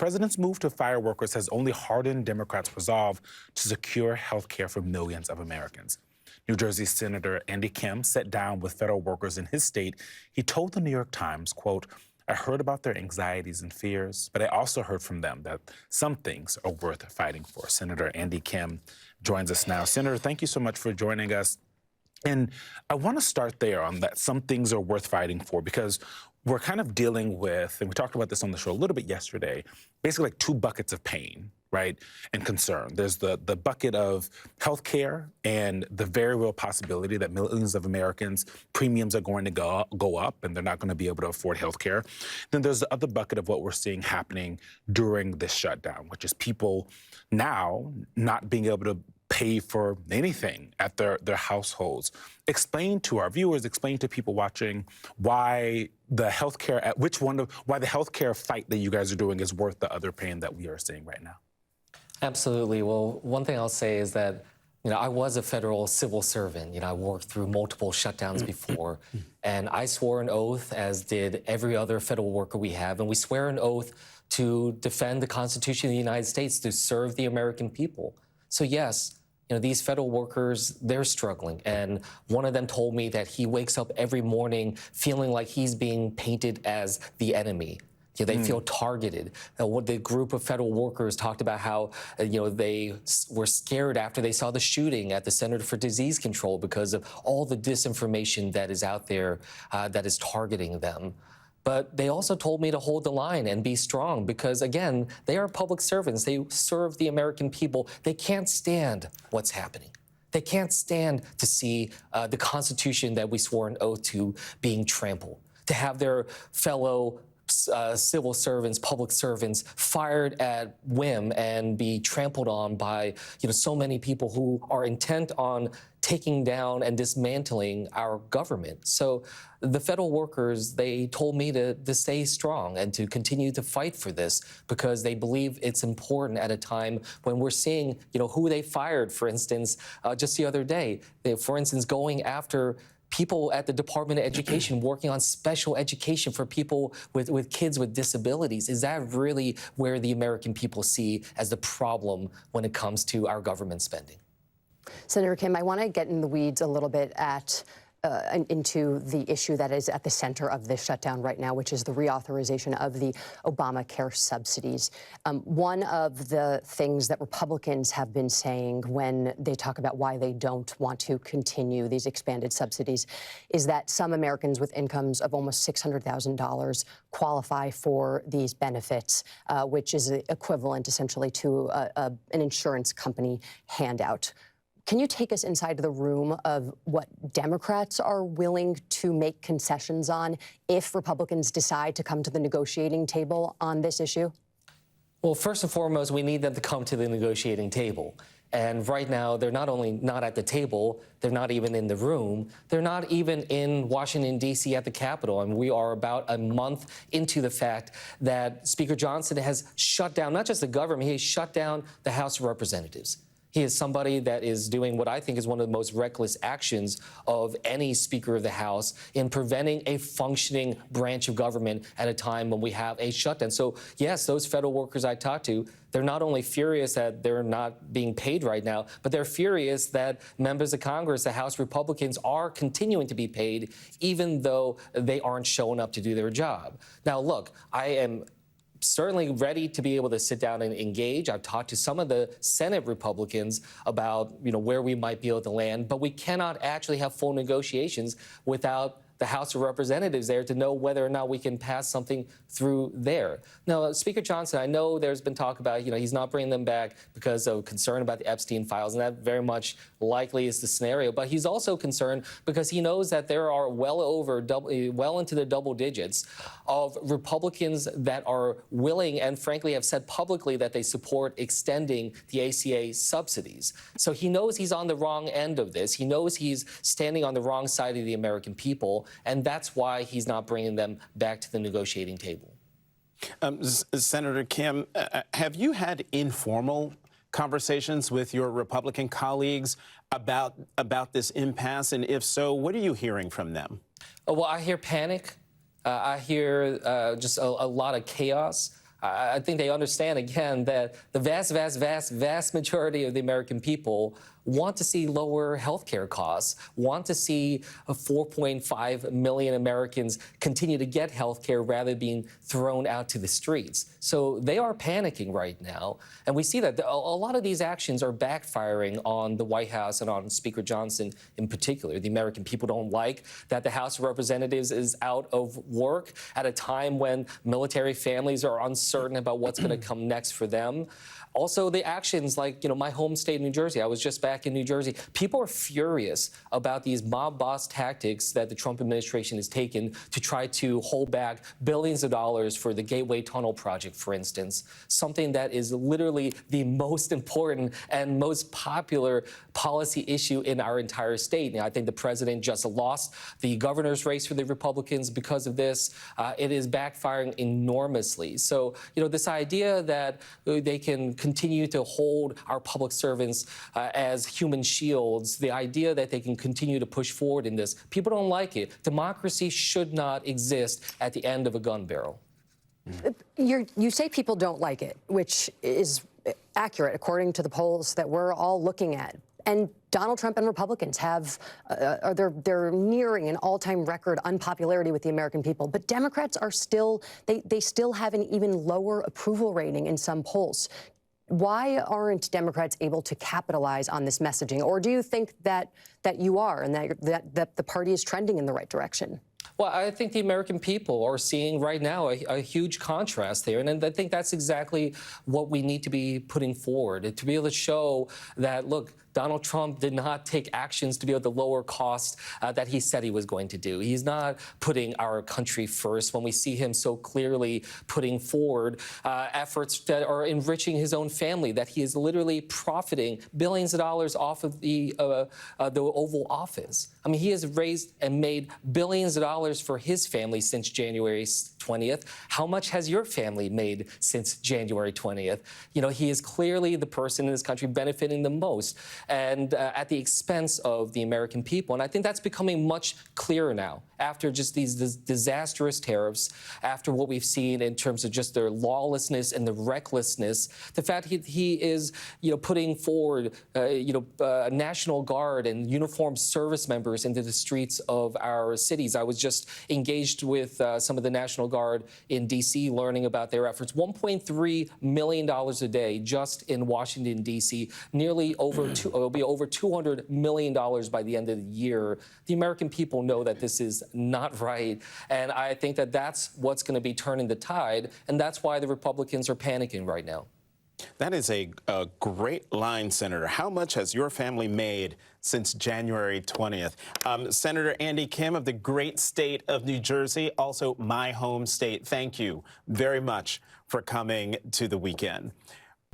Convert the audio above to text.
president's move to fire workers has only hardened Democrats' resolve to secure health care for millions of Americans. New Jersey Senator Andy Kim sat down with federal workers in his state. He told the New York Times, quote, "I heard about their anxieties and fears, but I also heard from them that some things are worth fighting for." Senator Andy Kim joins us now. Senator, thank you so much for joining us. And I want to start there on that some things are worth fighting for, because we're kind of dealing with, and we talked about this on the show a little bit yesterday, basically like two buckets of pain, right, and concern. There's the bucket of health care and the very real possibility that millions of Americans' premiums are going to go up and they're not going to be able to afford health care. Then there's the other bucket of what we're seeing happening during this shutdown, which is people now not being able to pay for anything at their households. Explain to our viewers, explain to people watching why the healthcare fight that you guys are doing is worth the other pain that we are seeing right now. Absolutely. Well, one thing I'll say is that, I was a federal civil servant. I worked through multiple shutdowns before, and I swore an oath, as did every other federal worker we have, and we swear an oath to defend the Constitution of the United States, to serve the American people. So yes, these federal workers, they're struggling. And one of them told me that he wakes up every morning feeling like he's being painted as the enemy. They feel targeted. The group of federal workers talked about how, they were scared after they saw the shooting at the Center for Disease Control because of all the disinformation that is out there that is targeting them. But they also told me to hold the line and be strong because, again, they are public servants. They serve the American people. They can't stand what's happening. They can't stand to see the Constitution that we swore an oath to being trampled, to have their fellow civil servants, public servants fired at whim and be trampled on by so many people who are intent on taking down and dismantling our government. So the federal workers, they told me to stay strong and to continue to fight for this because they believe it's important at a time when we're seeing, who they fired, for instance, just the other day. For instance, going after people at the Department of Education working on special education for people with kids with disabilities. Is that really where the American people see as the problem when it comes to our government spending? Senator Kim, I want to get in the weeds a little bit into the issue that is at the center of this shutdown right now, which is the reauthorization of the Obamacare subsidies. One of the things that Republicans have been saying when they talk about why they don't want to continue these expanded subsidies is that some Americans with incomes of almost $600,000 qualify for these benefits, which is equivalent essentially to an insurance company handout. Can you take us inside the room of what Democrats are willing to make concessions on if Republicans decide to come to the negotiating table on this issue? Well, first and foremost, we need them to come to the negotiating table. And right now, they're not only not at the table, they're not even in the room. They're not even in Washington, D.C. at the Capitol. And we are about a month into the fact that Speaker Johnson has shut down, not just the government, he has shut down the House of Representatives. He is somebody that is doing what I think is one of the most reckless actions of any Speaker of the House in preventing a functioning branch of government at a time when we have a shutdown. So, yes, those federal workers I talked to, they're not only furious that they're not being paid right now, but they're furious that members of Congress, the House Republicans, are continuing to be paid even though they aren't showing up to do their job. Now, look, I am certainly ready to be able to sit down and engage. I've talked to some of the Senate Republicans about, where we might be able to land, but we cannot actually have full negotiations without the House of Representatives there to know whether or not we can pass something through there. Now, Speaker Johnson, I know there's been talk about, he's not bringing them back because of concern about the Epstein files, and that very much likely is the scenario. But he's also concerned because he knows that there are well into the double digits of Republicans that are willing and frankly have said publicly that they support extending the ACA subsidies. So he knows he's on the wrong end of this. He knows he's standing on the wrong side of the American people, and that's why he's not bringing them back to the negotiating table. Senator Kim, have you had informal conversations with your Republican colleagues about this impasse? And if so, what are you hearing from them? Well, I hear panic. I hear just a lot of chaos. I think they understand, again, that the vast majority of the American people want to see lower healthcare costs, want to see 4.5 million Americans continue to get healthcare rather than being thrown out to the streets. So they are panicking right now. And we see that a lot of these actions are backfiring on the White House and on Speaker Johnson in particular. The American people don't like that the House of Representatives is out of work at a time when military families are uncertain about what's going to come next for them. Also, the actions like, my home state, New Jersey. I was just back in New Jersey. People are furious about these mob boss tactics that the Trump administration has taken to try to hold back billions of dollars for the Gateway Tunnel project, for instance, something that is literally the most important and most popular policy issue in our entire state. I think the president just lost the governor's race for the Republicans because of this. It is backfiring enormously. So, this idea that they can continue to hold our public servants as human shields, the idea that they can continue to push forward in this, people don't like it. Democracy should not exist at the end of a gun barrel. You say people don't like it, which is accurate according to the polls that we're all looking at. And Donald Trump and Republicans they're nearing an all-time record unpopularity with the American people. But Democrats are still, they still have an even lower approval rating in some polls. Why aren't Democrats able to capitalize on this messaging? Or do you think that you are and that the party is trending in the right direction? Well, I think the American people are seeing right now a huge contrast there. And I think that's exactly what we need to be putting forward, to be able to show that, look, Donald Trump did not take actions to be able to lower costs that he said he was going to do. He's not putting our country first when we see him so clearly putting forward efforts that are enriching his own family, that he is literally profiting billions of dollars off of the Oval Office. I mean, he has raised and made billions of dollars for his family since January 20th. How much has your family made since January 20th? He is clearly the person in this country benefiting the most, and at the expense of the American people. And I think that's becoming much clearer now after just these disastrous tariffs, after what we've seen in terms of just their lawlessness and the recklessness, the fact he is, putting forward, National Guard and uniformed service members into the streets of our cities. I was just engaged with some of the National Guard in D.C. learning about their efforts. $1.3 million a day just in Washington, D.C., nearly it'll be over $200 million by the end of the year. The American people know that this is not right, and I think that that's what's going to be turning the tide, and that's why the Republicans are panicking right now. That is a great line, Senator. How much has your family made since January 20th? Senator Andy Kim of the great state of New Jersey, also my home state, thank you very much for coming to the weekend.